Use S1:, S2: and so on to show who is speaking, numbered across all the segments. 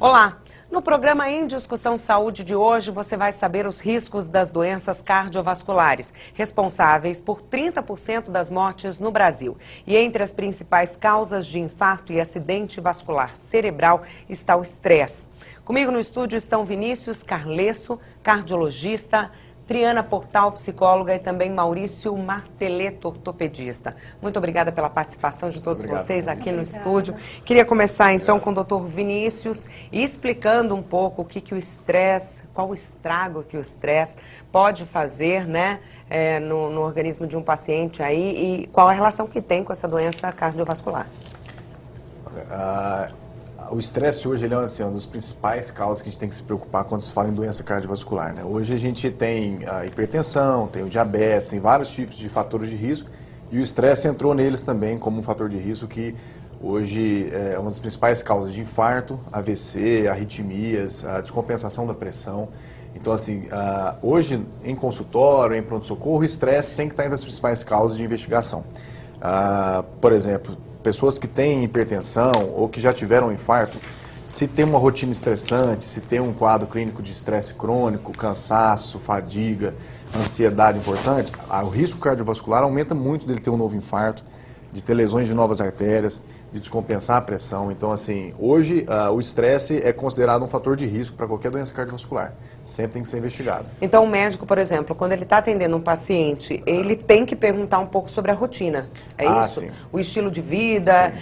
S1: Olá! No programa Em Discussão Saúde de hoje, você vai saber os riscos das doenças cardiovasculares, responsáveis por 30% das mortes no Brasil. E entre as principais causas de infarto e acidente vascular cerebral está o estresse. Comigo no estúdio estão Vinícius Carlesso, cardiologista, Triana Portal, psicóloga, e também Maurício Marteletto, ortopedista. Muito obrigada pela participação de todos vocês aqui no estúdio. Queria começar então com o Dr. Vinícius, explicando um pouco o que o estresse, qual o estrago que o estresse pode fazer, né, no organismo de um paciente aí, e qual a relação que tem com essa doença cardiovascular.
S2: O estresse hoje ele é uma das principais causas que a gente tem que se preocupar quando se fala em doença cardiovascular, né? Hoje a gente tem a hipertensão, tem o diabetes, tem vários tipos de fatores de risco, e o estresse entrou neles também como um fator de risco que hoje é uma das principais causas de infarto, AVC, arritmias, a descompensação da pressão. Então, assim, hoje em consultório, em pronto-socorro, o estresse tem que estar entre as principais causas de investigação. Por exemplo, pessoas que têm hipertensão ou que já tiveram um infarto, se tem uma rotina estressante, se tem um quadro clínico de estresse crônico, cansaço, fadiga, ansiedade importante, o risco cardiovascular aumenta muito dele ter um novo infarto, de ter lesões de novas artérias, de descompensar a pressão. Então, assim, hoje o estresse é considerado um fator de risco para qualquer doença cardiovascular. Sempre tem que ser investigado.
S1: Então, o médico, por exemplo, quando ele está atendendo um paciente, ele tem que perguntar um pouco sobre a rotina. É isso?
S2: Sim.
S1: O estilo de vida,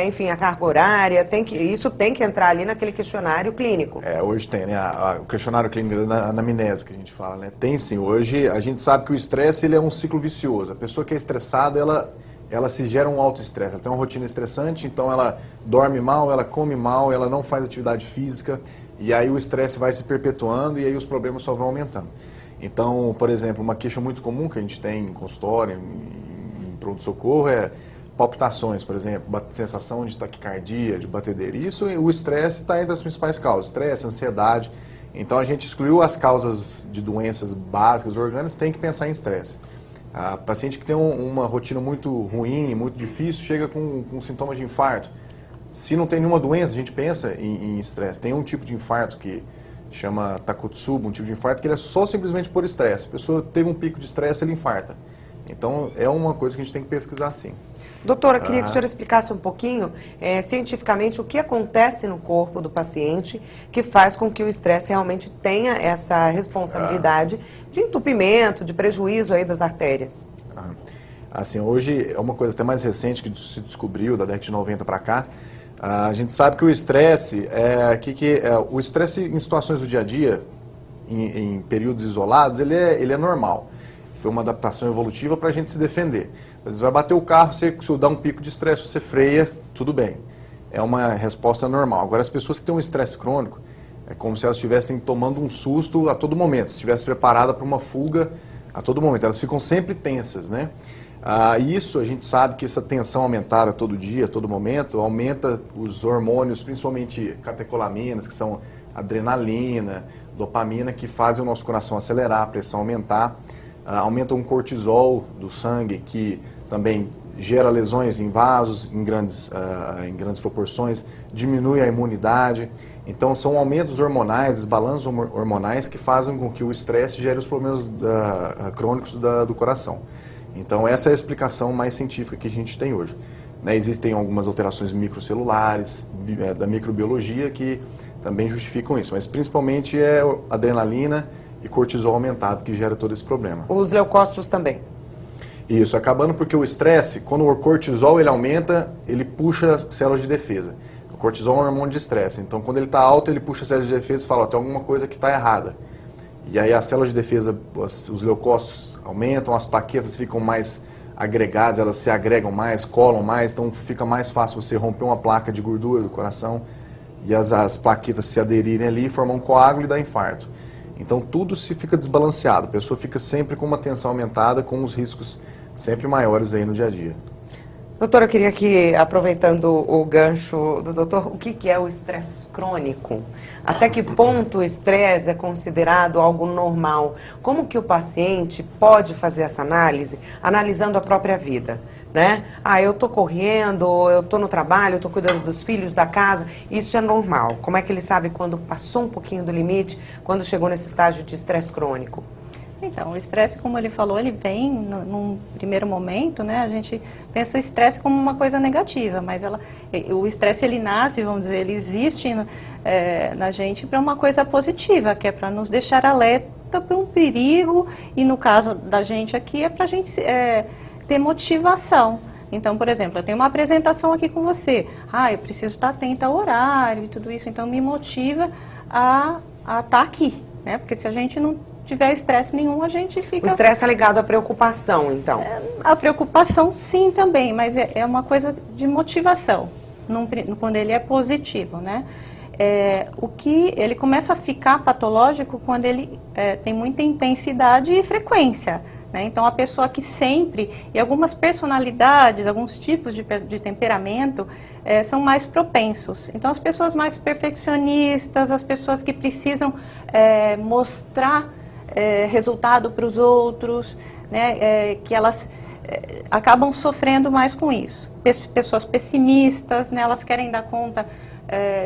S1: enfim, a carga horária, isso tem que entrar ali naquele questionário clínico.
S2: Hoje tem, né? O questionário clínico da anamnese que a gente fala, né? Tem sim. Hoje a gente sabe que o estresse ele é um ciclo vicioso. A pessoa que é estressada, ela se gera um auto-estresse, ela tem uma rotina estressante, então ela dorme mal, ela come mal, ela não faz atividade física, e aí o estresse vai se perpetuando e aí os problemas só vão aumentando. Então, por exemplo, uma queixa muito comum que a gente tem em consultório, em pronto-socorro, é palpitações, por exemplo, sensação de taquicardia, de batedeira. Isso, o estresse está entre as principais causas, estresse, ansiedade. Então a gente excluiu as causas de doenças básicas, orgânicas, tem que pensar em estresse. A paciente que tem uma rotina muito ruim, muito difícil, chega com sintomas de infarto. Se não tem nenhuma doença, a gente pensa em estresse. Tem um tipo de infarto que chama Takotsubo, um tipo de infarto que ele é só simplesmente por estresse. A pessoa teve um pico de estresse, ele infarta. Então, é uma coisa que a gente tem que pesquisar sim.
S1: Doutora, queria que o senhor explicasse um pouquinho, cientificamente, o que acontece no corpo do paciente que faz com que o estresse realmente tenha essa responsabilidade de entupimento, de prejuízo aí das artérias.
S2: Assim, hoje é uma coisa até mais recente que se descobriu, da década de 90 para cá. A gente sabe que o estresse, o estresse em situações do dia a dia, em períodos isolados, ele é normal. Foi uma adaptação evolutiva para a gente se defender. Você vai bater o carro, se dá um pico de estresse, você freia, tudo bem. É uma resposta normal. Agora, as pessoas que têm um estresse crônico, é como se elas estivessem tomando um susto a todo momento, se estivesse preparada para uma fuga a todo momento. Elas ficam sempre tensas, né? Isso, a gente sabe que essa tensão aumentada todo dia, a todo momento, aumenta os hormônios, principalmente catecolaminas, que são adrenalina, dopamina, que fazem o nosso coração acelerar, a pressão aumentar. Aumenta um cortisol do sangue, que também gera lesões em vasos em grandes proporções, diminui a imunidade. Então, são aumentos hormonais, desbalanços hormonais que fazem com que o estresse gere os problemas crônicos do coração. Então, essa é a explicação mais científica que a gente tem hoje. Existem algumas alterações microcelulares, da microbiologia, que também justificam isso, mas principalmente é adrenalina e cortisol aumentado que gera todo esse problema.
S1: Os leucócitos também?
S2: Isso, acabando porque o estresse, quando o cortisol ele aumenta, ele puxa células de defesa. O cortisol é um hormônio de estresse, então quando ele está alto, ele puxa células de defesa e fala, tem alguma coisa que está errada. E aí as células de defesa, os leucócitos aumentam, as plaquetas ficam mais agregadas, elas se agregam mais, colam mais, então fica mais fácil você romper uma placa de gordura do coração e as plaquetas se aderirem ali, formam um coágulo e dá infarto. Então tudo se fica desbalanceado, a pessoa fica sempre com uma tensão aumentada, com os riscos sempre maiores aí no dia a dia.
S1: Doutora, eu queria aqui, aproveitando o gancho do doutor, o que é o estresse crônico? Até que ponto o estresse é considerado algo normal? Como que o paciente pode fazer essa análise, analisando a própria vida, né? Ah, eu estou correndo, eu estou no trabalho, eu estou cuidando dos filhos, da casa, isso é normal. Como é que ele sabe quando passou um pouquinho do limite, quando chegou nesse estágio de estresse crônico?
S3: Então, o estresse, como ele falou, ele vem num primeiro momento, né? A gente pensa estresse como uma coisa negativa, mas o estresse, ele nasce, vamos dizer, ele existe na gente para uma coisa positiva, que é para nos deixar alerta para um perigo, e no caso da gente aqui é para a gente ter motivação. Então, por exemplo, eu tenho uma apresentação aqui com você, eu preciso estar atenta ao horário e tudo isso, então me motiva a estar aqui, né? Porque se a gente não tiver estresse nenhum, a gente fica...
S1: O estresse está ligado à preocupação, então?
S3: A preocupação, sim, também, mas é uma coisa de motivação, quando ele é positivo, né? O que ele começa a ficar patológico quando ele tem muita intensidade e frequência, né? Então, a pessoa que sempre, e algumas personalidades, alguns tipos de temperamento, são mais propensos. Então, as pessoas mais perfeccionistas, as pessoas que precisam mostrar resultado para os outros, né, que elas acabam sofrendo mais com isso. Pessoas pessimistas, né, elas querem dar conta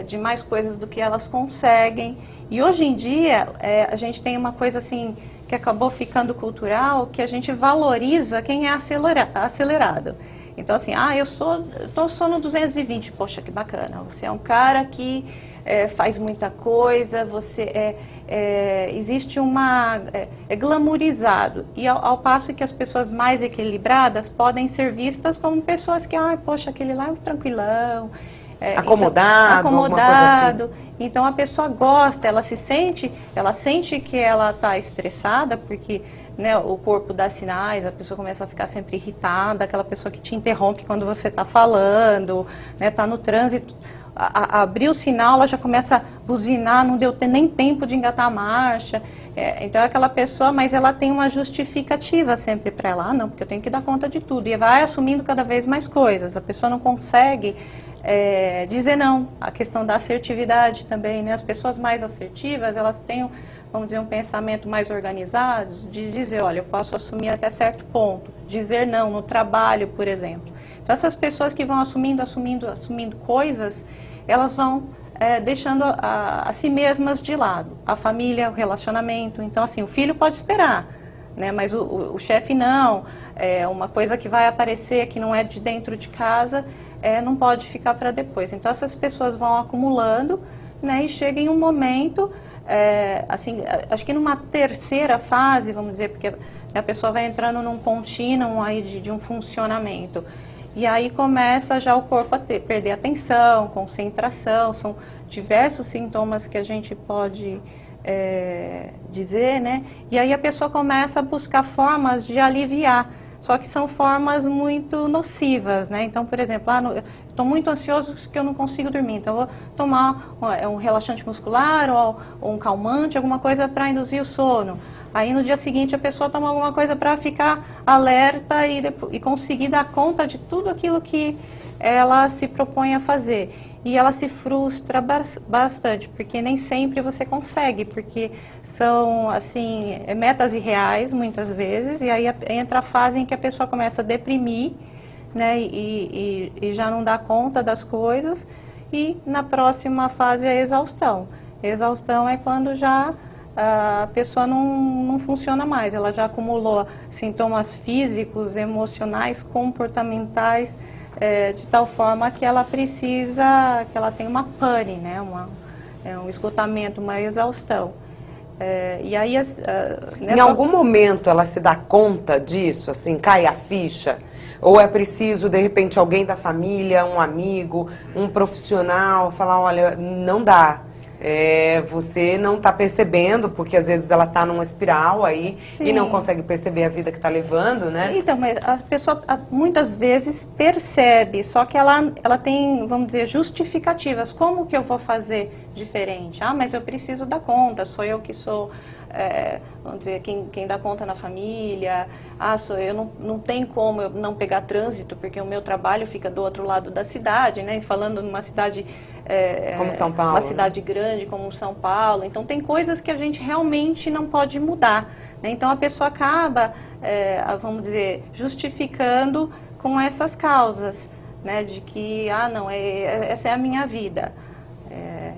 S3: de mais coisas do que elas conseguem. E hoje em dia a gente tem uma coisa assim que acabou ficando cultural, que a gente valoriza quem é acelerado. Então assim, eu tô só no 220, poxa, que bacana, você é um cara que faz muita coisa, você existe é glamourizado, e ao passo que as pessoas mais equilibradas podem ser vistas como pessoas que, poxa, aquele lá é um tranquilão,
S1: acomodado, alguma coisa assim.
S3: Então a pessoa gosta, ela sente que ela está estressada, porque, né, o corpo dá sinais, a pessoa começa a ficar sempre irritada, aquela pessoa que te interrompe quando você está falando, né, está no trânsito, abrir o sinal, ela já começa a buzinar, não deu nem tempo de engatar a marcha. Então é aquela pessoa, mas ela tem uma justificativa sempre para ela, não, porque eu tenho que dar conta de tudo, e vai assumindo cada vez mais coisas. A pessoa não consegue dizer não. A questão da assertividade também, né? As pessoas mais assertivas, elas têm, vamos dizer, um pensamento mais organizado, de dizer, olha, eu posso assumir até certo ponto, dizer não no trabalho, por exemplo. Então essas pessoas que vão assumindo coisas, elas vão deixando a si mesmas de lado. A família, o relacionamento. Então, assim, o filho pode esperar, né? Mas o chefe não. Uma coisa que vai aparecer que não é de dentro de casa, não pode ficar para depois. Então, essas pessoas vão acumulando, né? E chega em um momento, assim, acho que numa terceira fase, vamos dizer, porque a pessoa vai entrando num contínuo aí de um funcionamento. E aí começa já o corpo a perder atenção, concentração, são diversos sintomas que a gente pode dizer, né? E aí a pessoa começa a buscar formas de aliviar, só que são formas muito nocivas, né? Então, por exemplo, estou muito ansioso que eu não consigo dormir, então eu vou tomar um relaxante muscular ou um calmante, alguma coisa para induzir o sono. Aí no dia seguinte a pessoa toma alguma coisa para ficar alerta e conseguir dar conta de tudo aquilo que ela se propõe a fazer. E ela se frustra bastante, porque nem sempre você consegue, porque são assim, metas irreais muitas vezes, e aí entra a fase em que a pessoa começa a deprimir, né, e já não dá conta das coisas, e na próxima fase é a exaustão. Exaustão é quando já a pessoa não funciona mais, ela já acumulou sintomas físicos, emocionais, comportamentais, de tal forma que ela precisa, que ela tem uma pane, né? Um esgotamento, uma exaustão. E aí,
S1: em algum momento ela se dá conta disso, assim, cai a ficha? Ou é preciso, de repente, alguém da família, um amigo, um profissional, falar, olha, não dá. Você não está percebendo, porque às vezes ela está numa espiral aí. Sim. E não consegue perceber a vida que está levando, né?
S3: Então, mas a pessoa muitas vezes percebe, só que ela tem, vamos dizer, justificativas. Como que eu vou fazer diferente? Mas eu preciso dar conta, sou eu que sou vamos dizer, quem dá conta na família, eu não tem como eu não pegar trânsito, porque o meu trabalho fica do outro lado da cidade, né? Falando numa cidade...
S1: como São Paulo.
S3: Uma cidade grande como São Paulo. Então, tem coisas que a gente realmente não pode mudar, né? Então, a pessoa acaba, vamos dizer, justificando com essas causas, né? De que, não, essa é a minha vida.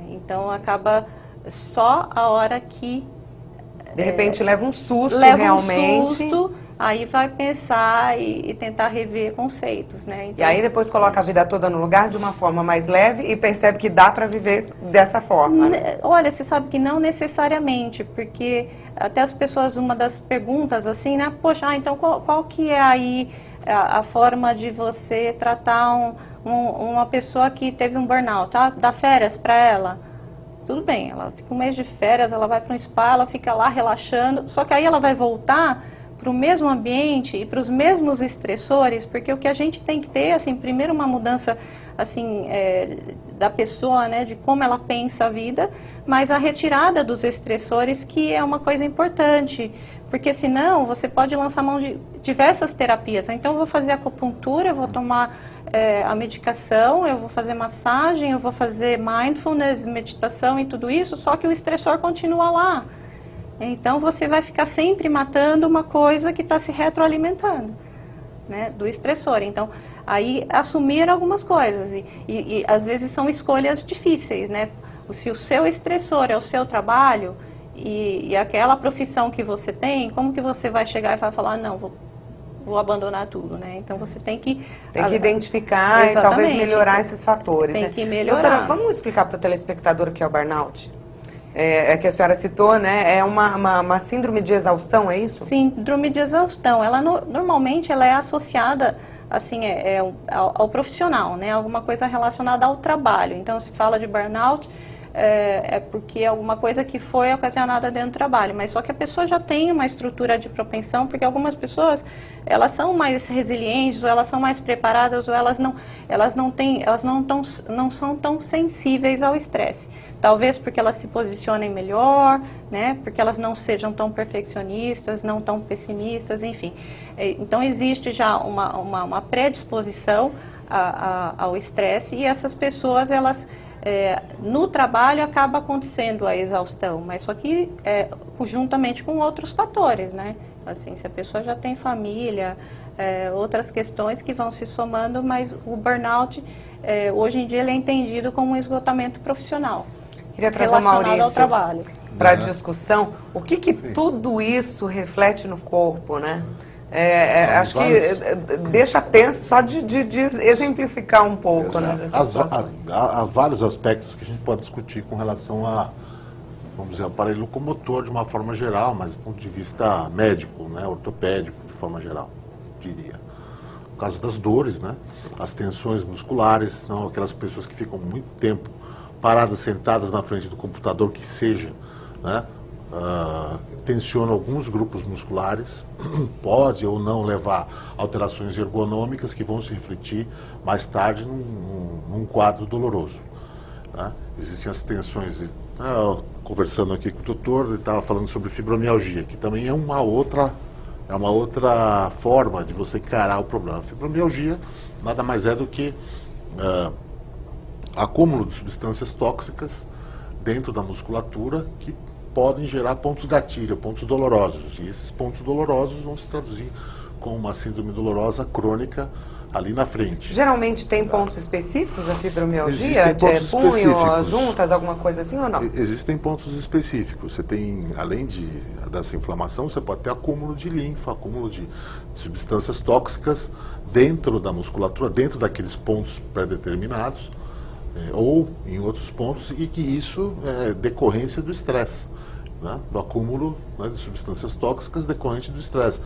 S3: Então, acaba só a hora que...
S1: De repente, leva um susto realmente.
S3: Um susto, aí vai pensar e tentar rever conceitos, né? Então,
S1: e aí depois coloca a vida toda no lugar de uma forma mais leve e percebe que dá para viver dessa forma. Né?
S3: Olha, você sabe que não necessariamente, porque até as pessoas, uma das perguntas assim, né? Poxa, então qual que é aí a forma de você tratar uma pessoa que teve um burnout, tá? Dá férias para ela? Tudo bem, ela fica um mês de férias, ela vai para um spa, ela fica lá relaxando, só que aí ela vai voltar para o mesmo ambiente e para os mesmos estressores, porque o que a gente tem que ter, assim, primeiro uma mudança, assim, da pessoa, né, de como ela pensa a vida, mas a retirada dos estressores, que é uma coisa importante, porque senão você pode lançar mão de diversas terapias. Então eu vou fazer acupuntura, eu vou tomar a medicação, eu vou fazer massagem, eu vou fazer mindfulness, meditação e tudo isso, só que o estressor continua lá. Então você vai ficar sempre matando uma coisa que está se retroalimentando, né, do estressor. Então, aí assumir algumas coisas e às vezes são escolhas difíceis, né? Se o seu estressor é o seu trabalho e aquela profissão que você tem, como que você vai chegar e vai falar, não, vou abandonar tudo, né? Então você tem que
S1: identificar e talvez melhorar esses fatores.
S3: Tem, né? Que melhorar.
S1: Doutora, vamos explicar para o telespectador o que é o burnout? Que a senhora citou, né? É uma síndrome de exaustão, é isso?
S3: Síndrome de exaustão. Ela normalmente ela é associada assim ao profissional, né? Alguma coisa relacionada ao trabalho. Então se fala de burnout porque é alguma coisa que foi ocasionada dentro do trabalho, mas só que a pessoa já tem uma estrutura de propensão, porque algumas pessoas elas são mais resilientes, ou elas são mais preparadas, ou elas não são tão sensíveis ao estresse. Talvez porque elas se posicionem melhor, né? Porque elas não sejam tão perfeccionistas, não tão pessimistas, enfim. Então existe já uma predisposição ao estresse, e essas pessoas elas no trabalho acaba acontecendo a exaustão, mas só que juntamente com outros fatores, né? Assim, se a pessoa já tem família, outras questões que vão se somando, mas o burnout hoje em dia ele é entendido como um esgotamento profissional.
S1: Queria trazer o Maurício
S3: ao trabalho
S1: para a discussão. O que tudo isso reflete no corpo, né? Acho que deixa tenso só de exemplificar um pouco, né,
S4: há vários aspectos que a gente pode discutir com relação a, vamos dizer, aparelho locomotor de uma forma geral, mas do ponto de vista médico, né, ortopédico de forma geral, diria. No caso das dores, né, as tensões musculares, não, aquelas pessoas que ficam muito tempo paradas, sentadas na frente do computador, que seja, né, tensiona alguns grupos musculares, pode ou não levar a alterações ergonômicas que vão se refletir mais tarde num quadro doloroso. Né? Existem as tensões, conversando aqui com o doutor, ele estava falando sobre fibromialgia, que também é uma outra forma de você encarar o problema. A fibromialgia nada mais é do que acúmulo de substâncias tóxicas dentro da musculatura que podem gerar pontos gatilho, pontos dolorosos. E esses pontos dolorosos vão se traduzir com uma síndrome dolorosa crônica ali na frente.
S1: Geralmente tem pontos específicos da fibromialgia?
S4: Existem pontos específicos.
S1: Juntas, alguma coisa assim ou não?
S4: Existem pontos específicos. Você tem, além dessa inflamação, você pode ter acúmulo de linfa, acúmulo de substâncias tóxicas dentro da musculatura, dentro daqueles pontos pré-determinados, ou em outros pontos, e que isso é decorrência do estresse, né? Do acúmulo, né, de substâncias tóxicas decorrente do estresse.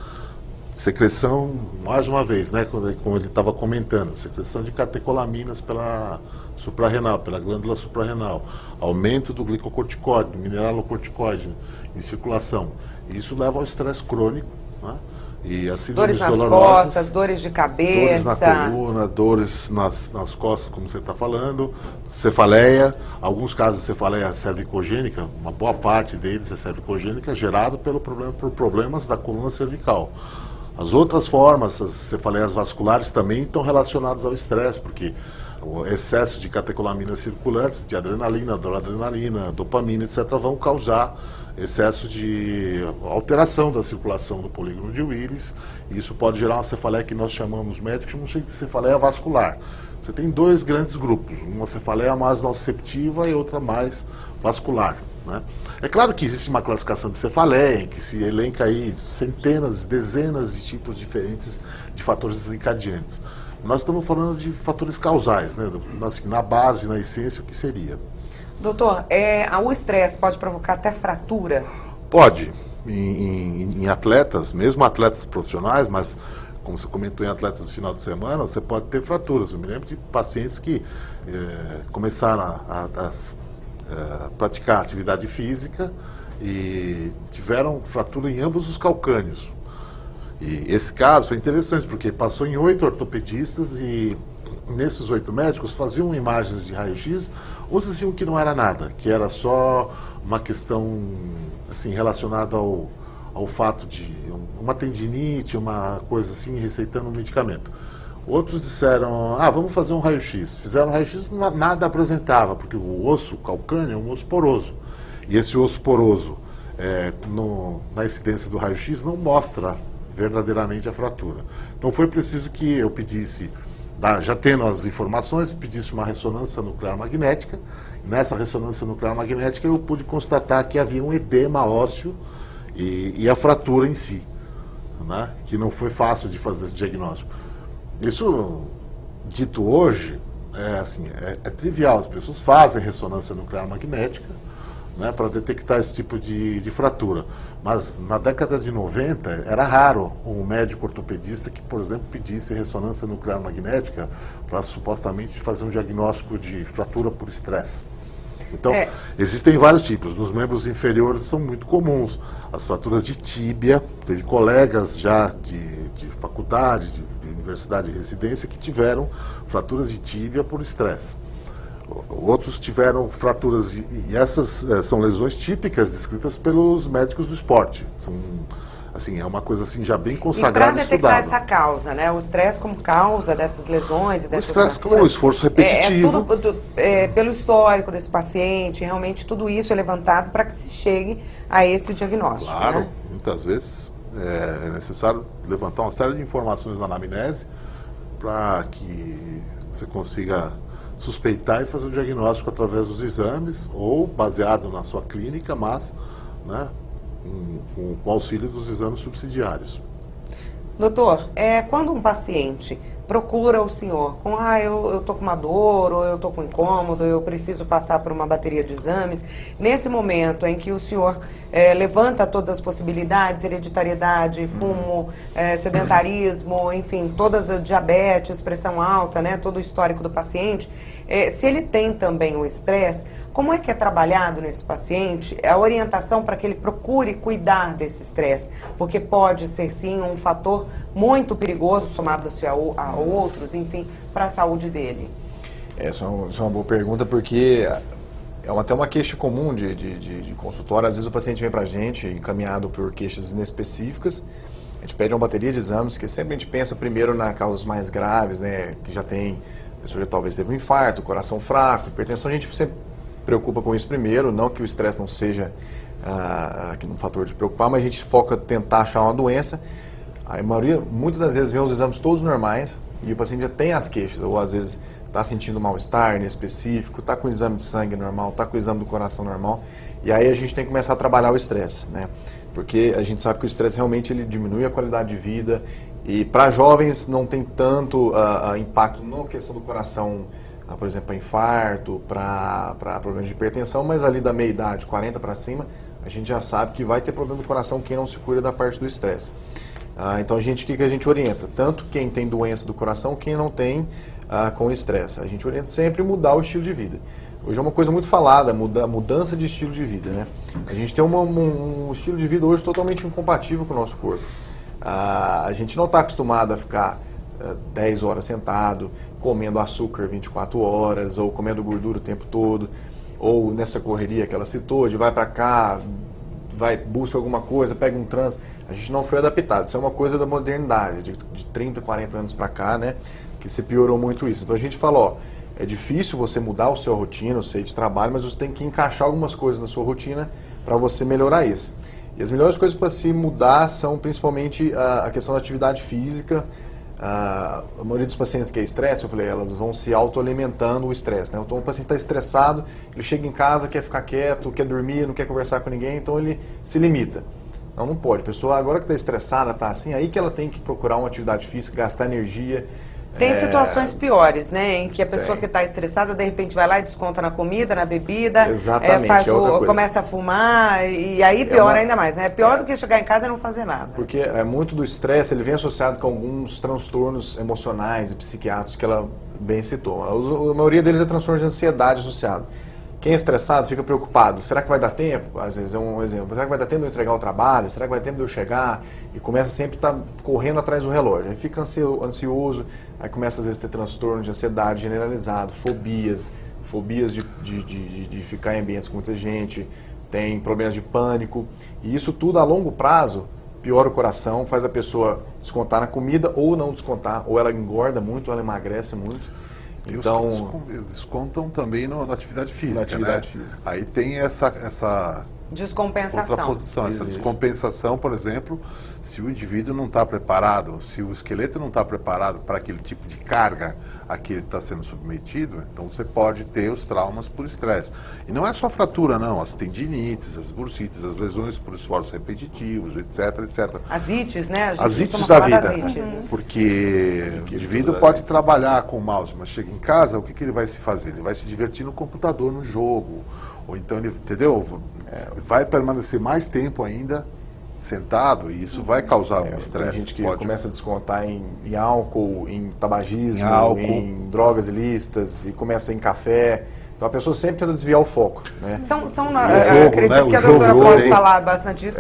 S4: Secreção, mais uma vez, né, como ele estava comentando, secreção de catecolaminas pela suprarrenal, pela glândula suprarrenal, aumento do glicocorticoide, do mineralocorticoide em circulação. Isso leva ao estresse crônico, né, E as
S1: Dores
S4: síndromes
S1: nas
S4: dolorosas,
S1: costas, dores de
S4: dores
S1: cabeça.
S4: na coluna, dores nas costas, como você está falando, cefaleia, alguns casos de cefaleia cervicogênica, uma boa parte deles é cervicogênica, gerado por problemas da coluna cervical. As outras formas, as cefaleias vasculares, também estão relacionadas ao estresse, porque o excesso de catecolaminas circulantes, de adrenalina, noradrenalina, dopamina, etc., vão causar excesso de alteração da circulação do polígono de Willis, e isso pode gerar uma cefaleia que nós chamamos médicos de cefaleia vascular. Você tem dois grandes grupos, uma cefaleia mais nociceptiva e outra mais vascular, né? É claro que existe uma classificação de cefaleia, em que se elenca aí centenas, dezenas de tipos diferentes de fatores desencadeantes. Nós estamos falando de fatores causais, né? Assim, na base, na essência, o que seria?
S1: Doutor, o estresse pode provocar até fratura?
S4: Pode, em atletas, mesmo atletas profissionais, mas como você comentou em atletas do final de semana, você pode ter fraturas. Eu me lembro de pacientes que começaram a praticar atividade física e tiveram fratura em ambos os calcâneos. E esse caso foi interessante, porque passou em 8 ortopedistas e nesses 8 médicos faziam imagens de raio-x, outros diziam que não era nada, que era só uma questão assim, relacionada ao fato de uma tendinite, uma coisa assim, receitando um medicamento. Outros disseram, vamos fazer um raio-x. Fizeram um raio-x, nada apresentava, porque o osso calcâneo é um osso poroso. E esse osso poroso, na incidência do raio-x, não mostra verdadeiramente a fratura. Então foi preciso que eu pedisse, já tendo as informações, pedisse uma ressonância nuclear magnética. Nessa ressonância nuclear magnética eu pude constatar que havia um edema ósseo e a fratura em si, né? Que não foi fácil de fazer esse diagnóstico. Isso, dito hoje, é trivial. As pessoas fazem ressonância nuclear magnética, né, para detectar esse tipo de fratura. Mas na década de 90 era raro um médico ortopedista que, por exemplo, pedisse ressonância nuclear magnética para supostamente fazer um diagnóstico de fratura por estresse. Então, existem vários tipos. Nos membros inferiores são muito comuns. As fraturas de tíbia, teve colegas já de faculdade, de universidade de residência, que tiveram fraturas de tíbia por estresse. Outros tiveram fraturas, e essas são lesões típicas descritas pelos médicos do esporte. São, assim, é uma coisa assim, já bem consagrada e estudada.
S1: E para detectar essa causa, né? O estresse como causa dessas lesões e dessas fraturas. O estresse
S4: como esforço repetitivo.
S1: Pelo histórico desse paciente, realmente tudo isso é levantado para que se chegue a esse diagnóstico.
S4: Claro,
S1: né?
S4: Muitas vezes é necessário levantar uma série de informações na anamnese para que você consiga suspeitar e fazer o diagnóstico através dos exames ou baseado na sua clínica, mas, né, com o auxílio dos exames subsidiários.
S1: Doutor, quando um paciente procura o senhor com, eu estou com uma dor, ou eu estou com incômodo, eu preciso passar por uma bateria de exames, nesse momento em que o senhor levanta todas as possibilidades, hereditariedade, fumo, sedentarismo, enfim, todas as diabetes, pressão alta, né, todo o histórico do paciente, se ele tem também o estresse, como é que é trabalhado nesse paciente a orientação para que ele procure cuidar desse estresse? Porque pode ser, sim, um fator muito perigoso, somado-se a outros, enfim, para a saúde dele.
S2: Essa é uma boa pergunta, porque até uma queixa comum de consultório. Às vezes o paciente vem para a gente encaminhado por queixas inespecíficas. A gente pede uma bateria de exames, que sempre a gente pensa primeiro nas causas mais graves, né, que já tem, a pessoa já talvez teve um infarto, coração fraco, hipertensão. A gente sempre preocupa com isso primeiro, não que o estresse não seja um fator de preocupar, mas a gente foca em tentar achar uma doença. A maioria, muitas das vezes, vem os exames todos normais e o paciente já tem as queixas, ou às vezes está sentindo mal-estar inespecífico, está com o exame de sangue normal, está com o exame do coração normal, e aí a gente tem que começar a trabalhar o estresse, né? Porque a gente sabe que o estresse realmente ele diminui a qualidade de vida, e para jovens não tem tanto impacto na questão do coração, por exemplo, para infarto, para problemas de hipertensão, mas ali da meia-idade, 40 para cima, a gente já sabe que vai ter problema do coração quem não se cuida da parte do estresse. Então, o que a gente orienta? Tanto quem tem doença do coração, quem não tem com estresse. A gente orienta sempre mudar o estilo de vida. Hoje é uma coisa muito falada, mudança de estilo de vida, né? A gente tem um estilo de vida hoje totalmente incompatível com o nosso corpo. A gente não está acostumado a ficar 10 horas sentado, comendo açúcar 24 horas, ou comendo gordura o tempo todo, ou nessa correria que ela citou, de vai para cá, busca alguma coisa, pega um trânsito. A gente não foi adaptado. Isso é uma coisa da modernidade, de 30, 40 anos para cá, né? Que se piorou muito isso. Então a gente falou, é difícil você mudar a sua rotina, o seu de trabalho, mas você tem que encaixar algumas coisas na sua rotina para você melhorar isso. E as melhores coisas para se mudar são principalmente a questão da atividade física. A maioria dos pacientes que é estresse, eu falei, elas vão se autoalimentando o estresse, né? Então o paciente está estressado, ele chega em casa, quer ficar quieto, quer dormir, não quer conversar com ninguém, então ele se limita. Não pode. A pessoa agora que está estressada, está assim, aí que ela tem que procurar uma atividade física, gastar energia.
S1: Tem situações piores, né? Em que a pessoa que está estressada, de repente, vai lá e desconta na comida, na bebida.
S2: Exatamente,
S1: começa a fumar, e aí piora ainda mais, né? É pior do que chegar em casa e não fazer nada.
S2: Porque muito do estresse, ele vem associado com alguns transtornos emocionais e psiquiátricos que ela bem citou. A maioria deles é transtorno de ansiedade associado. Quem é estressado fica preocupado. Será que vai dar tempo? Às vezes é um exemplo. Será que vai dar tempo de eu entregar o trabalho? Será que vai dar tempo de eu chegar? E começa sempre a estar correndo atrás do relógio. Aí fica ansioso, aí começa às vezes a ter transtorno de ansiedade generalizado, fobias de ficar em ambientes com muita gente, tem problemas de pânico. E isso tudo a longo prazo piora o coração, faz a pessoa descontar na comida ou não descontar, ou ela engorda muito, ou ela emagrece muito.
S4: Então, descontam também na atividade física,
S2: física.
S4: Aí tem essa
S1: descompensação.
S4: Contraposição, essa descompensação, por exemplo, se o indivíduo não está preparado, se o esqueleto não está preparado para aquele tipo de carga a que ele está sendo submetido, então você pode ter os traumas por estresse. E não é só fratura, não, as tendinites, as bursites, as lesões por esforços repetitivos, etc, etc.
S1: As ites, né? A gente
S4: as ites
S1: costuma
S4: da
S1: falar
S4: vida,
S1: das ites.
S4: porque o indivíduo pode trabalhar com o mouse, mas chega em casa, o que ele vai se fazer? Ele vai se divertir no computador, no jogo, ou então ele, entendeu? Vai permanecer mais tempo ainda sentado e isso vai causar um estresse.
S2: Tem gente que começa a descontar em álcool, em tabagismo, em drogas ilícitas e começa em café. Então a pessoa sempre tenta desviar o foco, né?
S1: Eu acredito que a doutora pode falar bastante disso.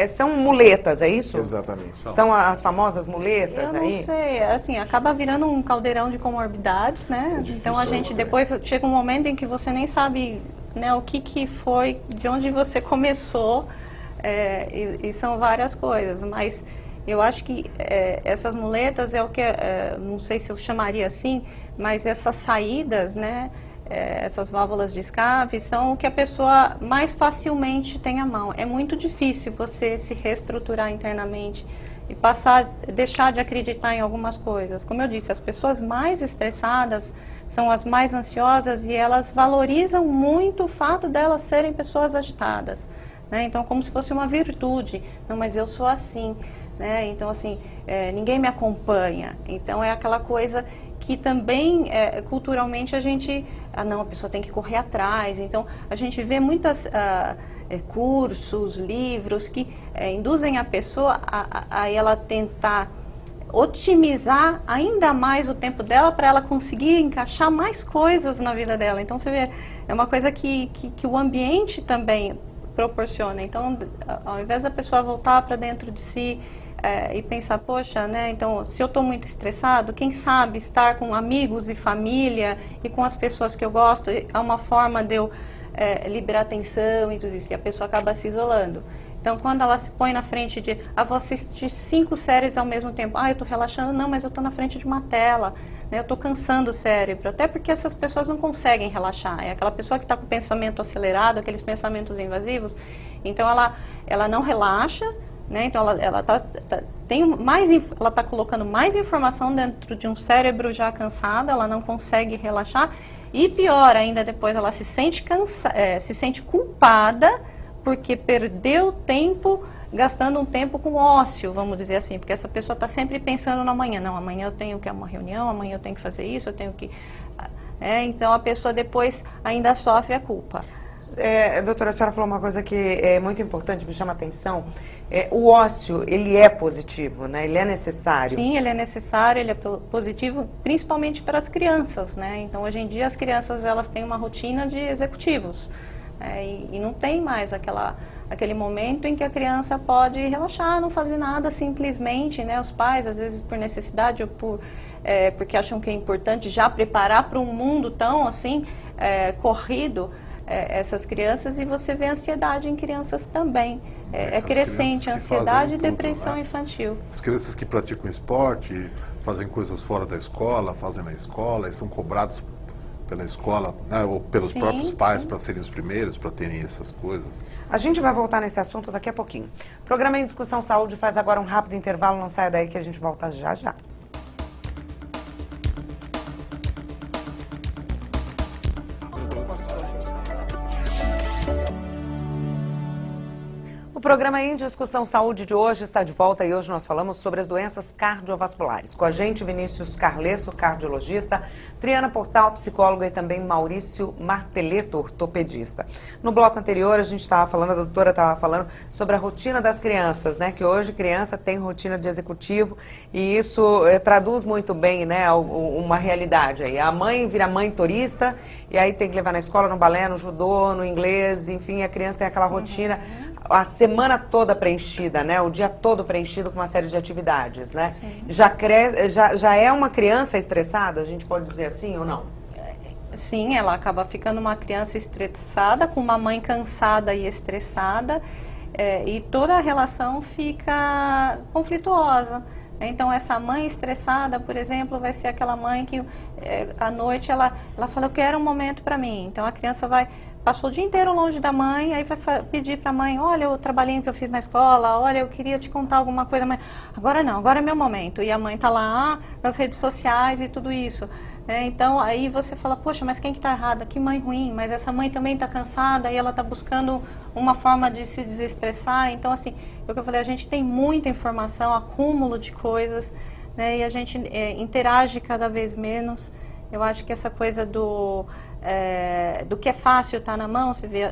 S1: São muletas, é isso?
S2: Exatamente.
S1: São as famosas muletas aí?
S3: Eu não sei, assim, acaba virando um caldeirão de comorbidades, né? Então a gente depois chega um momento em que você nem sabe, né, o que foi, de onde você começou, e são várias coisas, mas eu acho que essas muletas é o que, não sei se eu chamaria assim, mas essas saídas, né, essas válvulas de escape são o que a pessoa mais facilmente tem à mão. É muito difícil você se reestruturar internamente e deixar de acreditar em algumas coisas. Como eu disse, as pessoas mais estressadas são as mais ansiosas e elas valorizam muito o fato delas serem pessoas agitadas, né? Então, como se fosse uma virtude. Não, mas eu sou assim, né? Então, assim, ninguém me acompanha. Então, é aquela coisa que também, culturalmente, a gente... a pessoa tem que correr atrás. Então, a gente vê muitos cursos, livros que induzem a pessoa a ela tentar otimizar ainda mais o tempo dela para ela conseguir encaixar mais coisas na vida dela. Então, você vê, é uma coisa que o ambiente também proporciona. Então, ao invés da pessoa voltar para dentro de si e pensar, poxa, né, então, se eu estou muito estressado, quem sabe estar com amigos e família e com as pessoas que eu gosto é uma forma de eu liberar tensão e tudo isso. E a pessoa acaba se isolando. Então, quando ela se põe na frente de, vou assistir 5 séries ao mesmo tempo. Eu estou relaxando, não, mas eu estou na frente de uma tela, né, eu estou cansando o cérebro. Até porque essas pessoas não conseguem relaxar. É aquela pessoa que está com o pensamento acelerado, aqueles pensamentos invasivos. Então, ela não relaxa, né, então ela está colocando mais informação dentro de um cérebro já cansado, ela não consegue relaxar. E pior ainda, depois ela se sente culpada, porque perdeu tempo, gastando um tempo com ócio, vamos dizer assim, porque essa pessoa está sempre pensando no amanhã. Não, amanhã eu tenho que ir a uma reunião, amanhã eu tenho que fazer isso, eu tenho que... então a pessoa depois ainda sofre a culpa.
S1: Doutora, a senhora falou uma coisa que é muito importante, me chama a atenção. O ócio, ele é positivo, né? Ele é necessário.
S3: Sim, ele é necessário, ele é positivo, principalmente para as crianças, né? Então, hoje em dia, as crianças, elas têm uma rotina de executivos, E não tem mais aquele momento em que a criança pode relaxar, não fazer nada simplesmente, né? Os pais, às vezes por necessidade ou porque acham que é importante já preparar para um mundo tão assim corrido essas crianças, e você vê ansiedade em crianças também. É crescente a ansiedade e depressão infantil.
S4: As crianças que praticam esporte, fazem coisas fora da escola, fazem na escola e são cobrados pela escola, né, ou pelos próprios pais para serem os primeiros, para terem essas coisas.
S1: A gente vai voltar nesse assunto daqui a pouquinho. O programa em Discussão Saúde faz agora um rápido intervalo, não saia daí que a gente volta já já. O programa Em Discussão Saúde de hoje está de volta e hoje nós falamos sobre as doenças cardiovasculares. Com a gente, Vinícius Carlesso, cardiologista, Triana Portal, psicóloga, e também Maurício Marteleto, ortopedista. No bloco anterior, a gente estava falando, a doutora estava falando sobre a rotina das crianças, né? Que hoje criança tem rotina de executivo e isso traduz muito bem, né, uma realidade aí. A mãe vira mãe turista e aí tem que levar na escola, no balé, no judô, no inglês, enfim, a criança tem aquela rotina a semana toda preenchida, né? O dia todo preenchido com uma série de atividades, né? Já é uma criança estressada, a gente pode dizer assim ou não?
S3: Sim, ela acaba ficando uma criança estressada, com uma mãe cansada e estressada, e toda a relação fica conflituosa. Então, essa mãe estressada, por exemplo, vai ser aquela mãe que à noite ela fala, eu quero um momento para mim. Então, a criança passou o dia inteiro longe da mãe, aí vai pedir para a mãe, olha o trabalhinho que eu fiz na escola, olha, eu queria te contar alguma coisa, mas agora não, agora é meu momento. E a mãe está lá nas redes sociais e tudo isso. Então, aí você fala, poxa, mas quem que está errado? Que mãe ruim, mas essa mãe também está cansada e ela está buscando uma forma de se desestressar. Então, assim, é o que eu falei, a gente tem muita informação, acúmulo de coisas, né, e a gente interage cada vez menos. Eu acho que essa coisa do que é fácil estar na mão, você vê,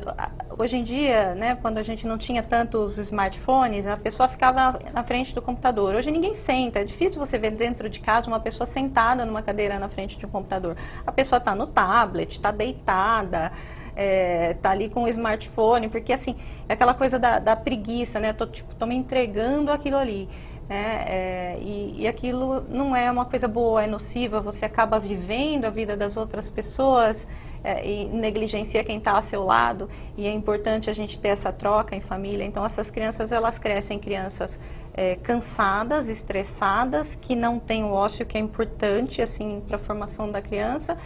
S3: hoje em dia, né, quando a gente não tinha tantos smartphones, a pessoa ficava na frente do computador. Hoje ninguém senta, é difícil você ver dentro de casa uma pessoa sentada numa cadeira na frente de um computador. A pessoa está no tablet, está deitada, tá ali com o smartphone, porque assim, é aquela coisa da preguiça, né, tô me entregando aquilo ali. E aquilo não é uma coisa boa, é nociva, você acaba vivendo a vida das outras pessoas e negligencia quem está ao seu lado, e é importante a gente ter essa troca em família. Então essas crianças, elas crescem crianças cansadas, estressadas, que não têm o ócio que é importante assim, para a formação da criança,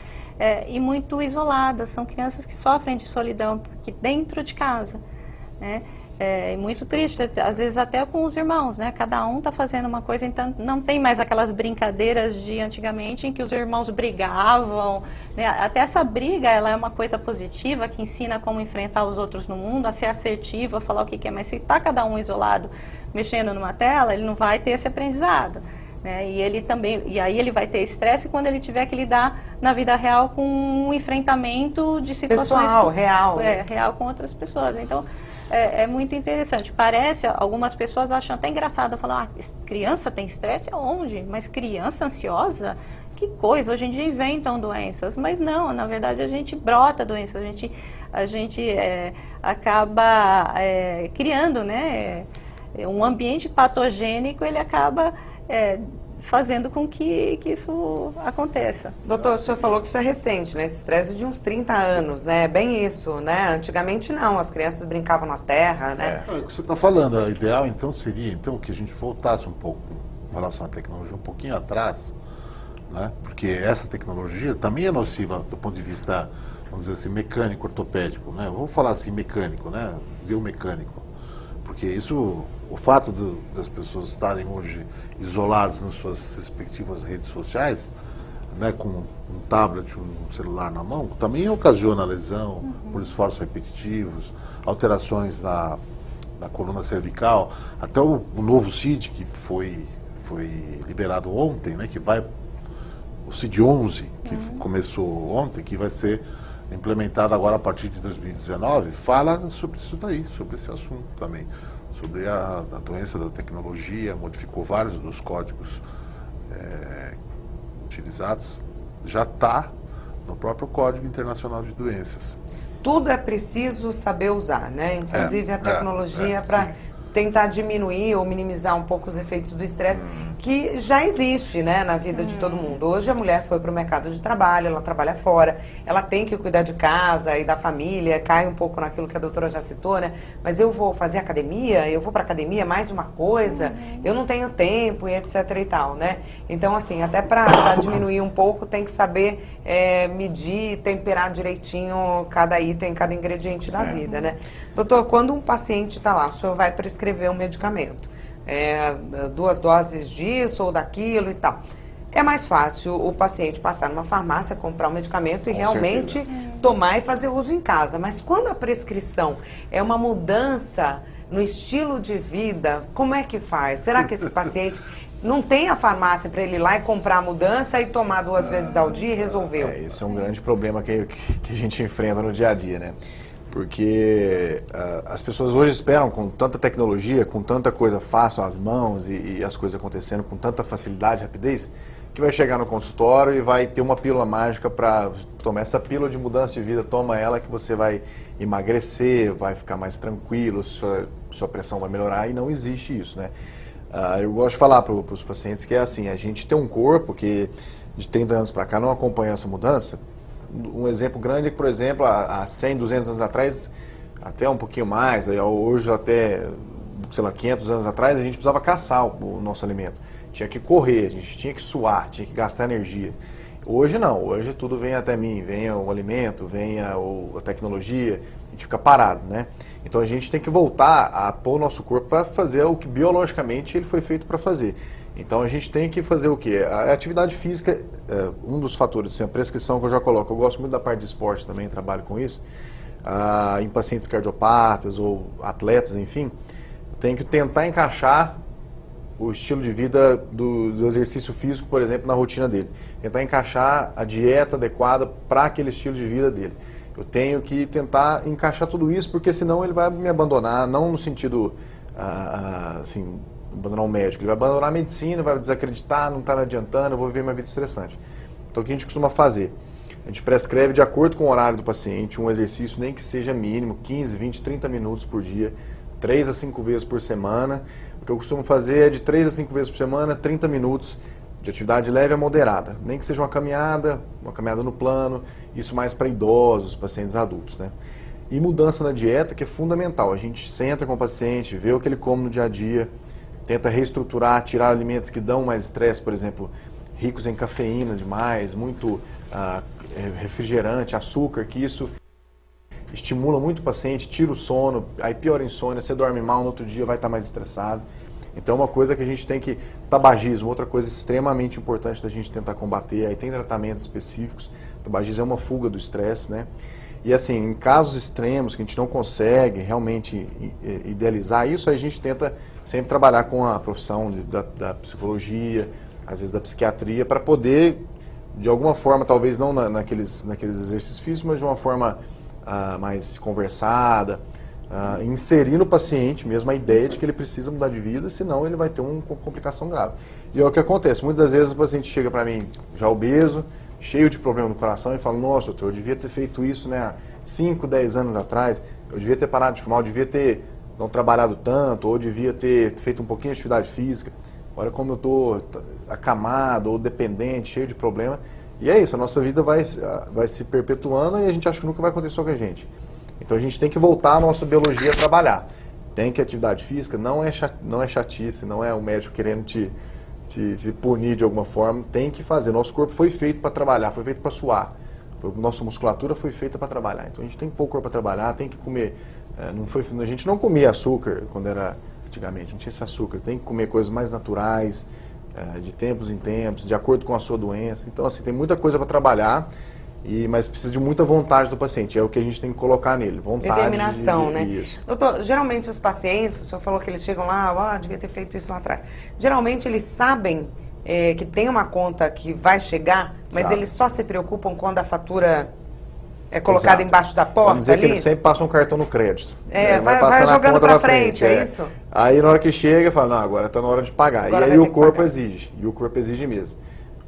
S3: e muito isoladas, são crianças que sofrem de solidão, porque dentro de casa, né? É muito triste, às vezes até com os irmãos, né? Cada um está fazendo uma coisa, então não tem mais aquelas brincadeiras de antigamente em que os irmãos brigavam, né? Até essa briga, ela é uma coisa positiva, que ensina como enfrentar os outros no mundo, a ser assertivo, a falar o que quer, mas se está cada um isolado, mexendo numa tela, ele não vai ter esse aprendizado, né? E aí ele vai ter estresse quando ele tiver que lidar na vida real com um enfrentamento de situações real com outras pessoas. Então é muito interessante. Parece, algumas pessoas acham até engraçado, falam, criança tem estresse aonde? Mas criança ansiosa? Que coisa, hoje em dia inventam doenças, mas não, na verdade a gente brota doenças, a gente acaba criando, né, um ambiente patogênico, ele acaba fazendo com que isso aconteça.
S1: Doutor, o senhor falou que isso é recente, né? Esse estresse de uns 30 anos, né? É bem isso, né? Antigamente não, as crianças brincavam na terra, né?
S4: É o que você está falando, o ideal então seria que a gente voltasse um pouco em relação à tecnologia, um pouquinho atrás, né? Porque essa tecnologia também é nociva do ponto de vista, vamos dizer assim, mecânico, ortopédico, né? Vamos falar assim, mecânico, né? Biomecânico. Porque isso, o fato das pessoas estarem hoje isoladas nas suas respectivas redes sociais, né, com um tablet, um celular na mão, também ocasiona lesão por esforços repetitivos, alterações na coluna cervical, até o novo CID, que foi liberado ontem, né, que vai, o CID-11, que começou ontem, que vai ser implementado agora a partir de 2019, fala sobre isso daí, sobre esse assunto também, sobre a doença da tecnologia, modificou vários dos códigos utilizados, já está no próprio Código Internacional de Doenças.
S1: tudo é preciso saber usar, né? Inclusive a tecnologia para tentar diminuir ou minimizar um pouco os efeitos do estresse que já existe, né, na vida de todo mundo. Hoje a mulher foi para o mercado de trabalho, ela trabalha fora, ela tem que cuidar de casa e da família, cai um pouco naquilo que a doutora já citou, né? Mas eu vou fazer academia, eu vou para academia, mais uma coisa, eu não tenho tempo e etc e tal, né? Então, assim, até para diminuir um pouco, tem que saber medir, temperar direitinho cada item, cada ingrediente da vida, né? Doutor, quando um paciente está lá, o senhor vai prescrever um medicamento, 2 doses disso ou daquilo e tal. É mais fácil o paciente passar numa farmácia, comprar um medicamento e realmente tomar e fazer uso em casa. Mas quando a prescrição é uma mudança no estilo de vida, como é que faz? Será que esse paciente não tem a farmácia para ele ir lá e comprar a mudança e tomar 2 vezes ao dia e resolveu?
S2: Esse é um grande problema que a gente enfrenta no dia a dia, né? Porque as pessoas hoje esperam, com tanta tecnologia, com tanta coisa fácil às mãos e as coisas acontecendo com tanta facilidade e rapidez, que vai chegar no consultório e vai ter uma pílula mágica para tomar essa pílula de mudança de vida, toma ela que você vai emagrecer, vai ficar mais tranquilo, sua pressão vai melhorar, e não existe isso, né? Eu gosto de falar para os pacientes que é assim, a gente tem um corpo que de 30 anos para cá não acompanha essa mudança. Um exemplo grande é que, por exemplo, há 100, 200 anos atrás, até um pouquinho mais, hoje até, sei lá, 500 anos atrás, a gente precisava caçar o nosso alimento. Tinha que correr, a gente tinha que suar, tinha que gastar energia. Hoje não, hoje tudo vem até mim, vem o alimento, vem a tecnologia, a gente fica parado, né? Então a gente tem que voltar a pôr o nosso corpo para fazer o que biologicamente ele foi feito para fazer. Então a gente tem que fazer o quê? A atividade física é um dos fatores, assim, a prescrição que eu já coloco. Eu gosto muito da parte de esporte também, trabalho com isso. Em pacientes cardiopatas ou atletas, enfim, tem que tentar encaixar o estilo de vida do exercício físico, por exemplo, na rotina dele. Tentar encaixar a dieta adequada para aquele estilo de vida dele. Eu tenho que tentar encaixar tudo isso, porque senão ele vai me abandonar, não no sentido, assim, abandonar um médico. Ele vai abandonar a medicina, vai desacreditar, não está me adiantando, eu vou viver minha vida estressante. Então o que a gente costuma fazer? A gente prescreve de acordo com o horário do paciente um exercício, nem que seja mínimo, 15, 20, 30 minutos por dia, 3 a 5 vezes por semana. O que eu costumo fazer é de 3 a 5 vezes por semana, 30 minutos de atividade leve a moderada. Nem que seja uma caminhada no plano, isso mais para idosos, pacientes adultos, né? E mudança na dieta, que é fundamental. A gente senta com o paciente, vê o que ele come no dia a dia, tenta reestruturar, tirar alimentos que dão mais estresse, por exemplo, ricos em cafeína demais, muito refrigerante, açúcar, que isso estimula muito o paciente, tira o sono, aí piora a insônia, você dorme mal, no outro dia vai estar mais estressado. Então é uma coisa que a gente tem que... Tabagismo, outra coisa extremamente importante da gente tentar combater, aí tem tratamentos específicos. Tabagismo é uma fuga do estresse, né? E assim, em casos extremos que a gente não consegue realmente idealizar isso, aí a gente tenta sempre trabalhar com a profissão da psicologia, às vezes da psiquiatria, para poder, de alguma forma, talvez não naqueles exercícios físicos, mas de uma forma mais conversada, inserir no paciente mesmo a ideia de que ele precisa mudar de vida, senão ele vai ter uma complicação grave. E é o que acontece, muitas vezes o paciente chega para mim já obeso, cheio de problema no coração e fala, nossa, doutor, eu devia ter feito isso, né, há 5, 10 anos atrás, eu devia ter parado de fumar, eu devia ter não trabalhado tanto, ou devia ter feito um pouquinho de atividade física, olha como eu estou acamado ou dependente, cheio de problema. E é isso, a nossa vida vai se perpetuando e a gente acha que nunca vai acontecer com a gente. Então a gente tem que voltar a nossa biologia a trabalhar. Tem que atividade física, não é chatice, não é o médico querendo te punir de alguma forma, tem que fazer. Nosso corpo foi feito para trabalhar, foi feito para suar. Nossa musculatura foi feita para trabalhar. Então a gente tem que pôr o corpo para trabalhar, tem que comer. A gente não comia açúcar quando era antigamente, não tinha esse açúcar. Tem que comer coisas mais naturais, de tempos em tempos, de acordo com a sua doença. Então assim, tem muita coisa para trabalhar. Mas precisa de muita vontade do paciente, é o que a gente tem que colocar nele, vontade.
S1: Determinação, né?
S2: Isso.
S1: Doutor, geralmente os pacientes, o senhor falou que eles chegam lá, devia ter feito isso lá atrás. Geralmente eles sabem que tem uma conta que vai chegar, mas eles só se preocupam quando a fatura é colocada embaixo da porta.
S2: Vamos dizer
S1: ali?
S2: que eles sempre passam um cartão no crédito.
S1: Vai jogando pra frente, é isso?
S2: Aí na hora que chega, fala, não, agora está na hora de pagar.
S1: Agora
S2: e aí o corpo exige, mesmo.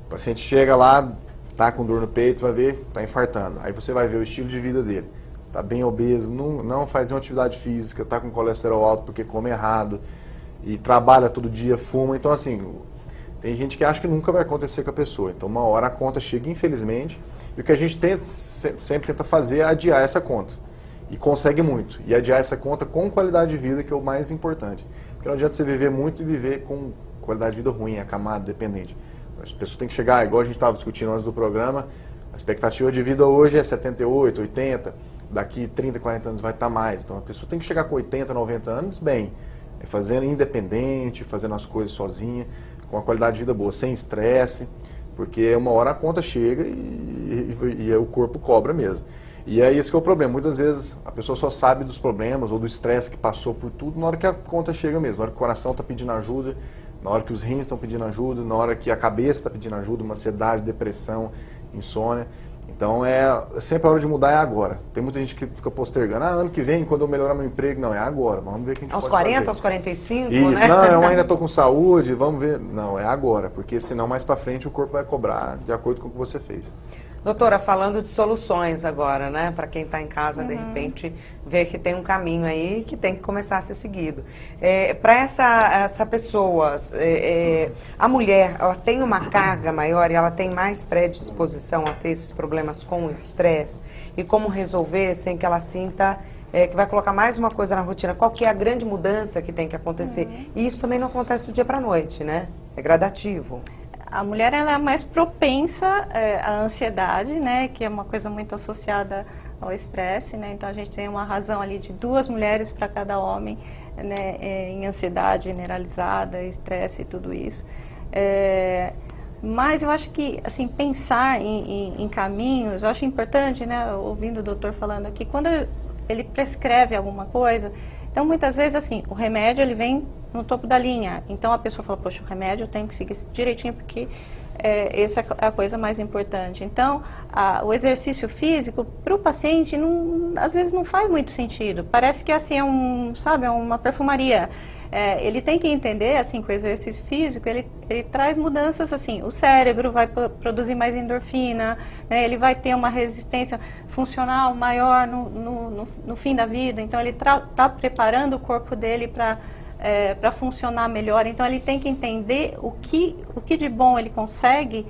S2: O paciente chega lá, tá com dor no peito, vai ver, tá infartando. Aí você vai ver o estilo de vida dele. está bem obeso, não faz nenhuma atividade física, está com colesterol alto porque come errado, e trabalha todo dia, fuma. Então, assim, tem gente que acha que nunca vai acontecer com a pessoa. Então, uma hora a conta chega, infelizmente, e o que a gente sempre tenta fazer é adiar essa conta. E consegue muito. E adiar essa conta com qualidade de vida, que é o mais importante. Porque não adianta você viver muito e viver com qualidade de vida ruim, acamado, dependente. As pessoas têm que chegar, igual a gente estava discutindo antes do programa, a expectativa de vida hoje é 78, 80, daqui 30, 40 anos vai estar mais. Então a pessoa tem que chegar com 80, 90 anos bem, fazendo independente, fazendo as coisas sozinha, com uma qualidade de vida boa, sem estresse, porque uma hora a conta chega e o corpo cobra mesmo. E é esse que é o problema. Muitas vezes a pessoa só sabe dos problemas ou do estresse que passou por tudo na hora que a conta chega mesmo, na hora que o coração está pedindo ajuda, na hora que os rins estão pedindo ajuda, na hora que a cabeça está pedindo ajuda, uma ansiedade, depressão, insônia. Então, sempre a hora de mudar é agora. Tem muita gente que fica postergando. Ano que vem, quando eu melhorar meu emprego. Não, é agora. Vamos ver o que a gente
S1: aos
S2: pode
S1: 40,
S2: fazer.
S1: aos 45,
S2: Isso,
S1: né?
S2: não, eu ainda estou com saúde, vamos ver. Não, é agora, porque senão mais para frente o corpo vai cobrar de acordo com o que você fez.
S1: Doutora, falando de soluções agora, né? Para quem está em casa, de repente, ver que tem um caminho aí que tem que começar a ser seguido. Para essa pessoa, a mulher, ela tem uma carga maior e ela tem mais predisposição a ter esses problemas com o estresse? E como resolver sem que ela sinta que vai colocar mais uma coisa na rotina? Qual que é a grande mudança que tem que acontecer? E isso também não acontece do dia para a noite, né? É gradativo.
S3: A mulher ela é mais propensa à ansiedade, né, que é uma coisa muito associada ao estresse, né, então a gente tem uma razão ali de 2 mulheres para cada homem, né, em ansiedade generalizada, estresse e tudo isso. Mas eu acho que, assim, pensar em caminhos, eu acho importante, né, ouvindo o doutor falando aqui, quando ele prescreve alguma coisa, então muitas vezes, assim, o remédio ele vem no topo da linha. Então a pessoa fala, poxa, o remédio eu tenho que seguir direitinho porque essa é a coisa mais importante. Então, o exercício físico para o paciente às vezes não faz muito sentido. Parece que assim é uma perfumaria. Ele tem que entender assim que o exercício físico ele traz mudanças assim. O cérebro vai produzir mais endorfina, né, ele vai ter uma resistência funcional maior no fim da vida. Então ele está preparando o corpo dele para funcionar melhor. Então ele tem que entender o que de bom ele consegue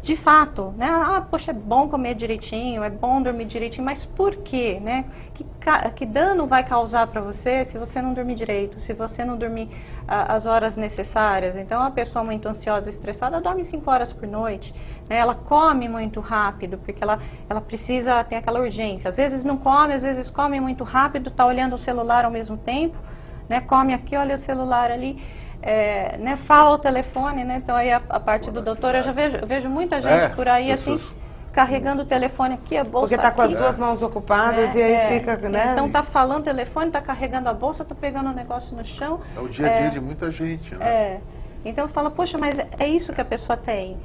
S3: de fato, né? Poxa, é bom comer direitinho, é bom dormir direitinho, mas por quê, né? Que dano vai causar para você se você não dormir direito, se você não dormir as horas necessárias? Então a pessoa muito ansiosa, estressada, dorme 5 horas por noite, né? Ela come muito rápido, porque ela precisa ter aquela urgência. Às vezes não come, às vezes come muito rápido, está olhando o celular ao mesmo tempo, né, come aqui, olha o celular ali, né, fala ao telefone, né, então aí a parte do doutor, eu já vejo muita gente por aí assim, carregando o telefone aqui, a bolsa
S1: porque está com as
S3: aqui,
S1: 2 mãos ocupadas, né, e aí fica, né?
S3: Então está falando o telefone, está carregando a bolsa, está pegando o negócio no chão.
S4: É o dia a dia de muita gente, né?
S3: Então fala, poxa, mas é isso que a pessoa tem.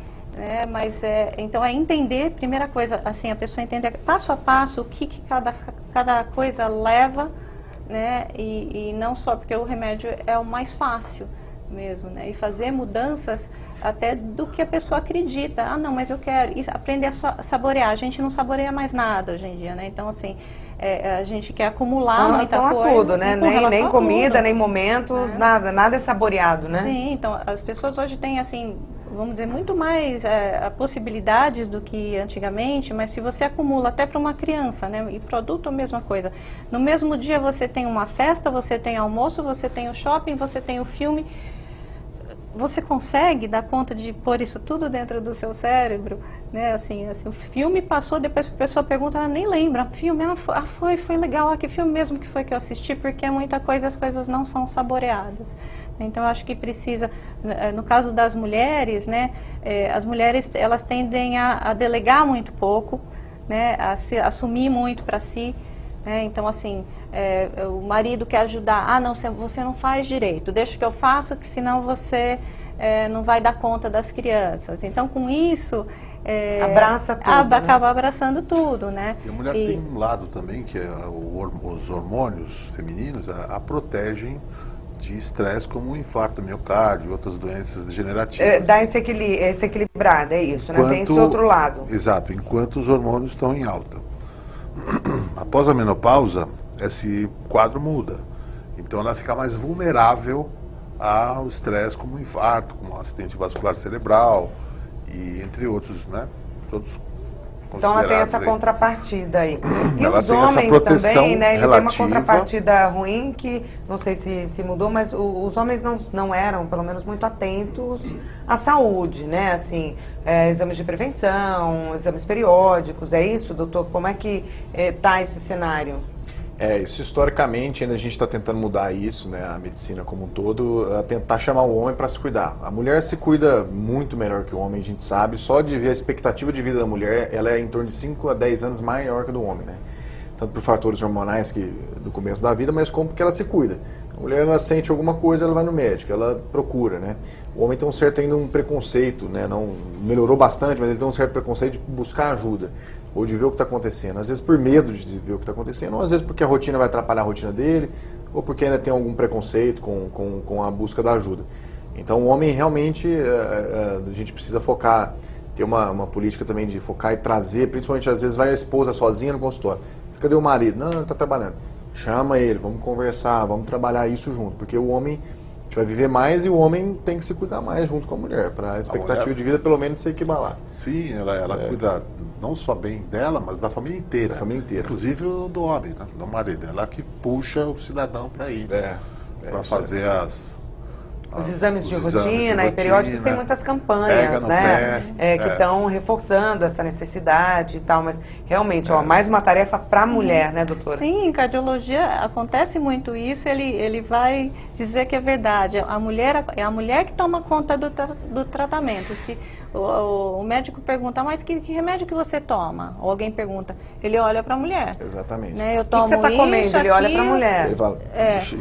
S3: Mas então é entender, primeira coisa, assim, a pessoa entender passo a passo o que cada coisa leva, né, e não só porque o remédio é o mais fácil mesmo, né, e fazer mudanças até do que a pessoa acredita. Não, mas eu quero aprender a saborear. A gente não saboreia mais nada hoje em dia, né, então assim, a gente quer acumular muita coisa.
S1: A tudo, né, nem comida,
S3: tudo,
S1: nem momentos, nada é saboreado, né?
S3: Sim, então as pessoas hoje têm assim, vamos dizer, muito mais possibilidades do que antigamente, mas se você acumula até para uma criança, né, e produto a mesma coisa. No mesmo dia você tem uma festa, você tem almoço, você tem o shopping, você tem o filme. Você consegue dar conta de pôr isso tudo dentro do seu cérebro, né? Assim, o filme passou, depois a pessoa pergunta, ela nem lembra. Filme, foi legal, que filme mesmo que foi que eu assisti, porque muita coisa, as coisas não são saboreadas. Então, eu acho que precisa, no caso das mulheres, né? As mulheres, elas tendem a delegar muito pouco, né? A assumir muito para si. Então, assim, o marido quer ajudar. Não, você não faz direito, deixa que eu faço, que senão você não vai dar conta das crianças. Então, com isso...
S1: abraça tudo,
S3: acaba abraçando tudo, né?
S4: E a mulher tem um lado também, que é os hormônios femininos a protegem de estresse, como o infarto do miocárdio e outras doenças degenerativas.
S1: Dá esse equilibrado, é isso, né? Tem esse outro lado.
S4: Exato, enquanto os hormônios estão em alta. após a menopausa, esse quadro muda. Então ela fica mais vulnerável ao estresse, como infarto, como acidente vascular cerebral e entre outros, né? Todos
S1: Então ela tem essa
S4: considerados aí.
S1: contrapartida aí. E
S4: Ela
S1: os
S4: tem essa
S1: homens
S4: proteção
S1: também, né? Ele tem uma
S4: relativa.
S1: contrapartida ruim que, não sei se mudou, mas os homens não eram, pelo menos, muito atentos à saúde, né? Assim, exames de prevenção, exames periódicos, é isso, doutor? Como é que está esse cenário?
S2: Isso historicamente ainda a gente está tentando mudar isso, né, a medicina como um todo, a tentar chamar o homem para se cuidar. A mulher se cuida muito melhor que o homem, a gente sabe, só de ver a expectativa de vida da mulher, ela é em torno de 5 a 10 anos maior que a do homem, né? Tanto por fatores hormonais do começo da vida, mas como porque ela se cuida. A mulher, ela sente alguma coisa, ela vai no médico, ela procura, né? O homem tem ainda um preconceito, né? Não melhorou bastante, mas ele tem um certo preconceito de buscar ajuda, ou de ver o que está acontecendo. Às vezes por medo de ver o que está acontecendo, ou às vezes porque a rotina vai atrapalhar a rotina dele, ou porque ainda tem algum preconceito com a busca da ajuda. Então o homem realmente, a gente precisa focar, ter uma política também de focar e trazer, principalmente às vezes vai a esposa sozinha no consultório. Mas cadê o marido? Não, ele está trabalhando. Chama ele, vamos conversar, vamos trabalhar isso junto, porque o homem, a gente vai viver mais e o homem tem que se cuidar mais junto com a mulher, para a expectativa de vida pelo menos se equibalar.
S4: Sim, ela cuida não só bem dela, mas da família inteira.
S2: Da família inteira.
S4: Inclusive do homem, né? Do marido. Ela que puxa o cidadão para ir. Para fazer
S1: os exames de
S4: exames de
S1: rotina e periódicos, tem muitas campanhas, né? Que estão reforçando essa necessidade e tal, mas realmente, mais uma tarefa para a mulher, né, doutora?
S3: Sim, em cardiologia acontece muito isso, ele vai dizer que é verdade. É a mulher que toma conta do tratamento. Se o médico pergunta, mas que remédio que você toma? Ou alguém pergunta, ele olha para a mulher.
S2: Exatamente.
S3: Né? Eu
S1: O
S3: tomo
S1: que você está comendo? Ele olha para a mulher.
S2: Ele fala,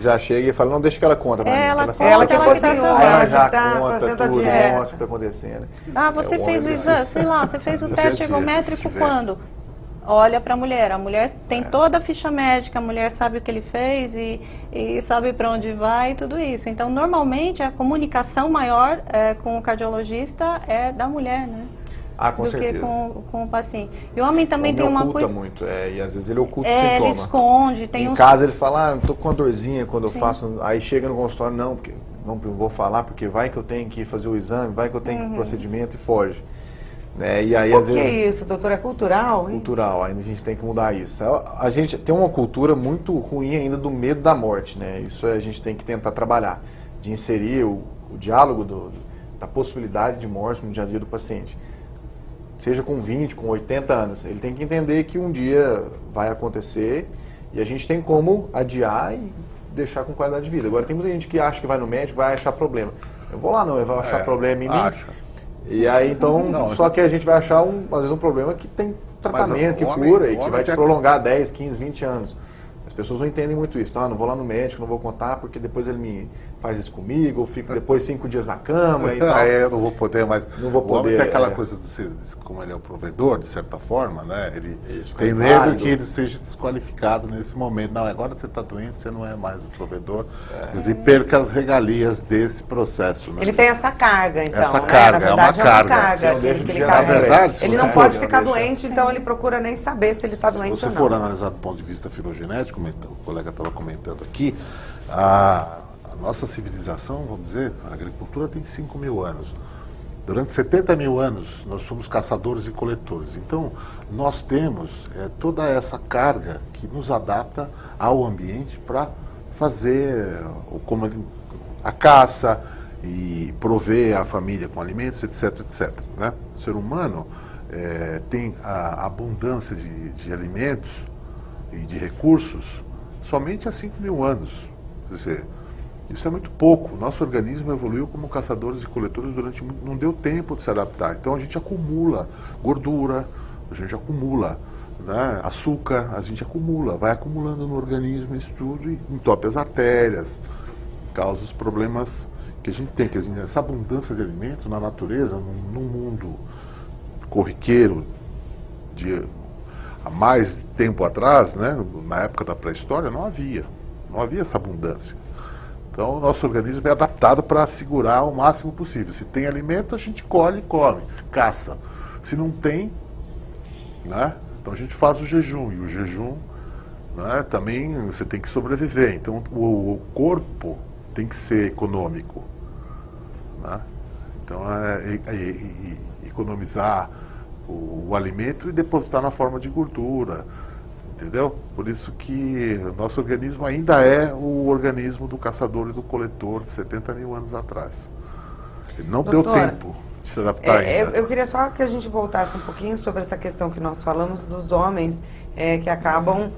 S2: já chega e fala, não, deixa que ela conta pra mim.
S3: Ela
S2: Ela
S3: conta,
S1: ela que
S3: ela que tá
S1: cozinhou,
S3: sabendo.
S2: Aí ela
S1: ela
S2: já
S1: que tá
S2: conta
S1: fazendo a
S2: tudo,
S1: dieta.
S2: mostra o que está acontecendo.
S3: Ah, você
S2: O
S3: fez
S2: homem
S3: o exame, sei lá, você fez o teste ergométrico quando? Olha para a mulher tem toda a ficha médica, a mulher sabe o que ele fez e sabe para onde vai e tudo isso. Então, normalmente, a comunicação maior com o cardiologista é da mulher, né?
S2: Com
S3: do
S2: certeza.
S3: que com o paciente. E o homem também
S2: O
S3: tem
S2: homem
S3: uma
S2: oculta
S3: coisa...
S2: muito, e às vezes ele oculta o
S3: ele
S2: sintoma.
S3: esconde, tem
S2: Em
S3: uns...
S2: casa ele fala, tô com uma dorzinha quando eu faço, aí chega no consultório, não vou falar, porque vai que eu tenho que fazer o exame, vai que eu tenho que ir pro procedimento e foge. Né? E aí, às
S1: Por que
S2: vezes,
S1: isso, doutor? É cultural? hein?
S2: cultural, ainda a gente tem que mudar isso. A gente tem uma cultura muito ruim ainda do medo da morte, né? Isso a gente tem que tentar trabalhar, de inserir o diálogo da possibilidade de morte no dia a dia do paciente. Seja com 20, com 80 anos, ele tem que entender que um dia vai acontecer e a gente tem como adiar e deixar com qualidade de vida. Agora, tem muita gente que acha que vai no médico, vai achar problema. Eu vou lá não, ele vai achar problema em mim. E aí, então, só que a gente vai achar, às vezes, um problema que tem tratamento, que cura e que vai te prolongar 10, 15, 20 anos. As pessoas não entendem muito isso. Então, não vou lá no médico, não vou contar, porque depois ele me faz isso comigo, eu fico depois 5 dias na cama e tal.
S4: Eu não vou poder, mas
S2: não vou poder,
S4: o homem tem aquela coisa de ser, como ele é o provedor, de certa forma, né? Ele
S2: Isso,
S4: tem
S2: é
S4: medo
S2: válido.
S4: que ele seja desqualificado nesse momento. Não, agora você está doente, você não é mais o provedor. E perca as regalias desse processo. Né?
S1: Ele tem essa carga, então,
S4: Essa
S1: né?
S4: carga,
S1: Na verdade,
S4: é uma carga.
S2: Não
S1: que
S2: deixa
S1: ele
S2: de
S1: que
S2: gerar
S1: carrega.
S4: Na verdade, se
S1: Ele
S4: você
S1: não
S4: for-
S1: pode ficar
S2: não deixa.
S1: doente, então ele procura nem saber se ele está
S4: Se
S1: doente
S4: você
S1: ou não.
S4: for analisar do ponto de vista filogenético, como o colega estava comentando aqui, a nossa civilização, vamos dizer, a agricultura tem 5 mil anos. Durante 70 mil anos, nós somos caçadores e coletores. Então, nós temos toda essa carga que nos adapta ao ambiente para fazer a caça e prover a família com alimentos, etc, etc. Né? O ser humano tem a abundância de alimentos e de recursos somente há 5 mil anos. Quer dizer, isso é muito pouco. Nosso organismo evoluiu como caçadores e coletores durante muito... Não deu tempo de se adaptar. Então a gente acumula gordura, a gente acumula, né, açúcar, a gente acumula, vai acumulando no organismo isso tudo e entope as artérias, causa os problemas que a gente tem. Que essa abundância de alimentos na natureza, num mundo corriqueiro há mais tempo atrás, né, na época da pré-história, não havia essa abundância. Então, o nosso organismo é adaptado para segurar o máximo possível. Se tem alimento, a gente colhe e come, caça. Se não tem, né, então a gente faz o jejum. E o jejum né, também você tem que sobreviver. Então, o corpo tem que ser econômico, né? Então, economizar o alimento e depositar na forma de gordura, entendeu? Por isso que o nosso organismo ainda é o organismo do caçador e do coletor de 70 mil anos atrás. Ele não deu tempo de se adaptar ainda.
S1: Eu queria só que a gente voltasse um pouquinho sobre essa questão que nós falamos dos homens que acabam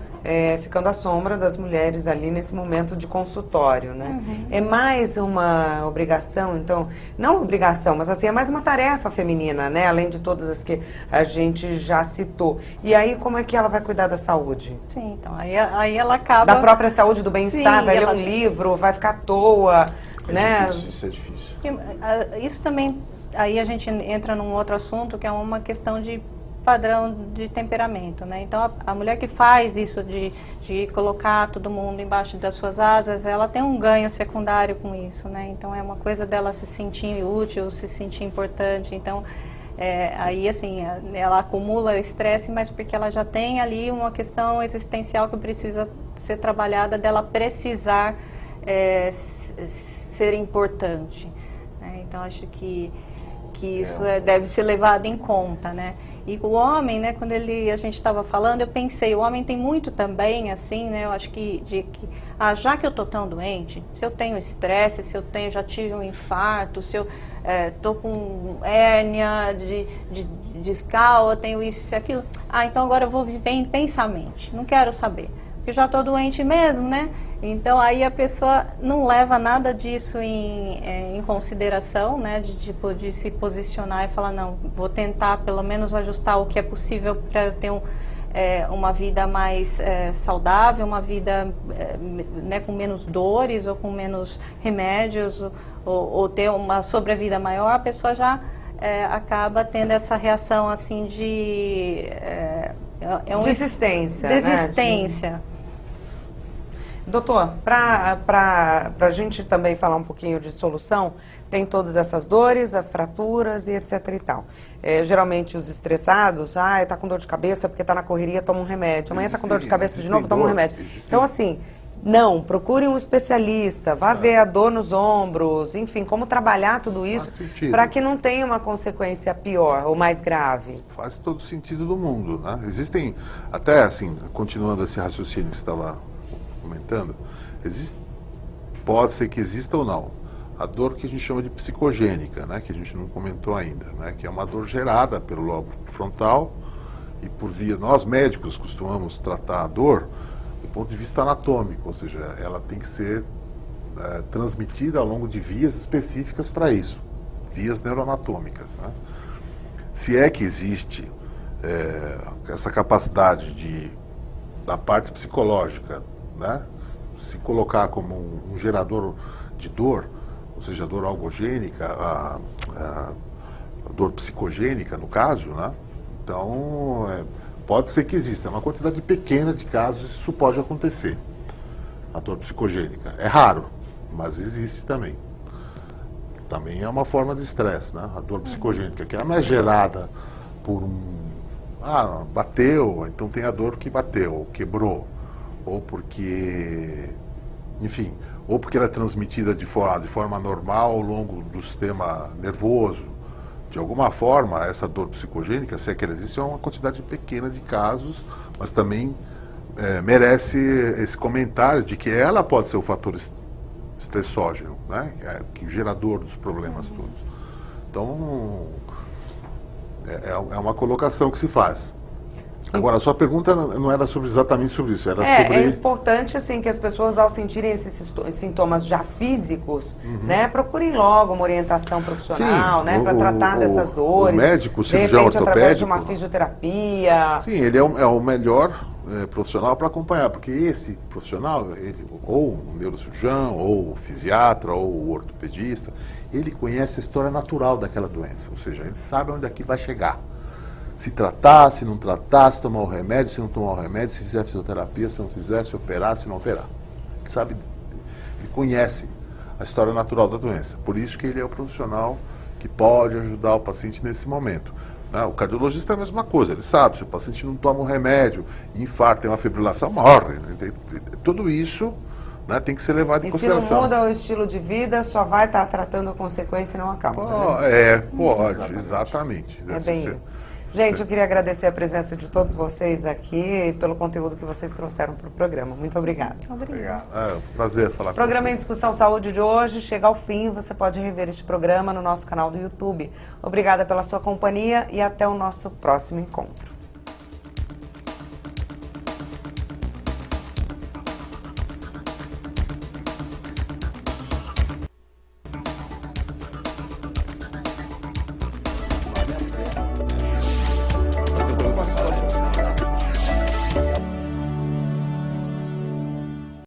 S1: ficando à sombra das mulheres ali nesse momento de consultório, né? É mais uma obrigação, então, não obrigação, mas assim, é mais uma tarefa feminina, né? Além de todas as que a gente já citou. E aí, como é que ela vai cuidar da saúde?
S3: Sim, então, aí ela acaba...
S1: Da própria saúde, do bem-estar,
S3: Sim,
S1: vai ler
S3: ela...
S1: um livro, vai ficar à toa, né?
S2: Difícil, isso é difícil.
S3: Isso também, aí a gente entra num outro assunto, que é uma questão de padrão de temperamento, né? Então, a mulher que faz isso de colocar todo mundo embaixo das suas asas, ela tem um ganho secundário com isso, né? Então, é uma coisa dela se sentir útil, se sentir importante. Então, aí, assim, ela acumula estresse, mas porque ela já tem ali uma questão existencial que precisa ser trabalhada, dela precisar ser importante, né? Então, acho que isso deve ser levado em conta, né? E o homem, né, quando a gente estava falando, eu pensei, o homem tem muito também, assim, né, eu acho já que eu estou tão doente, se eu tenho estresse, se eu já tive um infarto, se eu estou com hérnia discal, eu tenho isso e aquilo, então agora eu vou viver intensamente, não quero saber, porque já estou doente mesmo, né? Então, aí a pessoa não leva nada disso em consideração, né, de se posicionar e falar, não, vou tentar pelo menos ajustar o que é possível para eu ter uma vida mais saudável, uma vida né, com menos dores ou com menos remédios, ou ter uma sobrevida maior. A pessoa já acaba tendo essa reação assim de...
S1: desistência.
S3: Desistência.
S1: Né? Doutor, para a gente também falar um pouquinho de solução, tem todas essas dores, as fraturas e etc e tal. Geralmente os estressados, tá com dor de cabeça porque tá na correria, toma um remédio. Amanhã tá com dor de cabeça de novo, toma um remédio. Então assim, não, procure um especialista, vá ver a dor nos ombros, enfim, como trabalhar tudo isso para que não tenha uma consequência pior ou mais grave.
S4: Faz todo sentido do mundo, né? Existem, até assim, continuando esse raciocínio que você estava comentando, pode ser que exista ou não a dor que a gente chama de psicogênica, né, que a gente não comentou ainda, né, que é uma dor gerada pelo lobo frontal e por via, nós médicos costumamos tratar a dor do ponto de vista anatômico, ou seja, ela tem que ser transmitida ao longo de vias específicas para isso, vias neuroanatômicas, né? Se é que existe essa capacidade da parte psicológica, né, se colocar como um gerador de dor, ou seja, a dor algogênica, a dor psicogênica, no caso, né? Então, pode ser que exista, é uma quantidade pequena de casos isso pode acontecer, a dor psicogênica. É raro, mas existe também. Também é uma forma de estresse, né? A dor psicogênica, que ela não é gerada por bateu, então tem a dor que bateu, quebrou, ou porque, enfim, ou porque ela é transmitida de forma normal ao longo do sistema nervoso. De alguma forma, essa dor psicogênica, se é que ela existe, é uma quantidade pequena de casos, mas também merece esse comentário de que ela pode ser o fator estressógeno, né? O gerador dos problemas todos. Então, é uma colocação que se faz. Agora, a sua pergunta não era exatamente sobre isso, era sobre...
S1: É importante, assim, que as pessoas, ao sentirem esses sintomas já físicos, né, procurem logo uma orientação profissional, né, para tratar dessas dores.
S4: O médico, o cirurgião ortopédico...
S1: através de uma fisioterapia.
S4: Sim, ele é o melhor profissional para acompanhar, porque esse profissional, ou o neurocirurgião, ou o fisiatra, ou o ortopedista, ele conhece a história natural daquela doença, ou seja, ele sabe onde aqui vai chegar. Se tratar, se não tratar, se tomar o remédio, se não tomar o remédio, se fizer fisioterapia, se não fizer, se operar, se não operar. Ele sabe, ele conhece a história natural da doença. Por isso que ele é o profissional que pode ajudar o paciente nesse momento.
S5: O cardiologista é a mesma coisa, ele sabe, se o paciente não toma um remédio, infarta, tem uma fibrilação, morre. Né? Tudo isso, né, tem que ser levado em
S1: E se não
S5: consideração.
S1: muda o estilo de vida, só vai estar tratando a consequência e não a causa.
S5: Pode, exatamente.
S1: É bem isso. Gente, eu queria agradecer a presença de todos vocês aqui e pelo conteúdo que vocês trouxeram para o programa. Muito obrigada.
S3: Obrigada.
S5: É um prazer falar
S1: O programa
S5: com
S1: em
S5: vocês.
S1: Discussão Saúde de hoje chega ao fim. Você pode rever este programa no nosso canal do YouTube. Obrigada pela sua companhia e até o nosso próximo encontro.
S5: Uma situação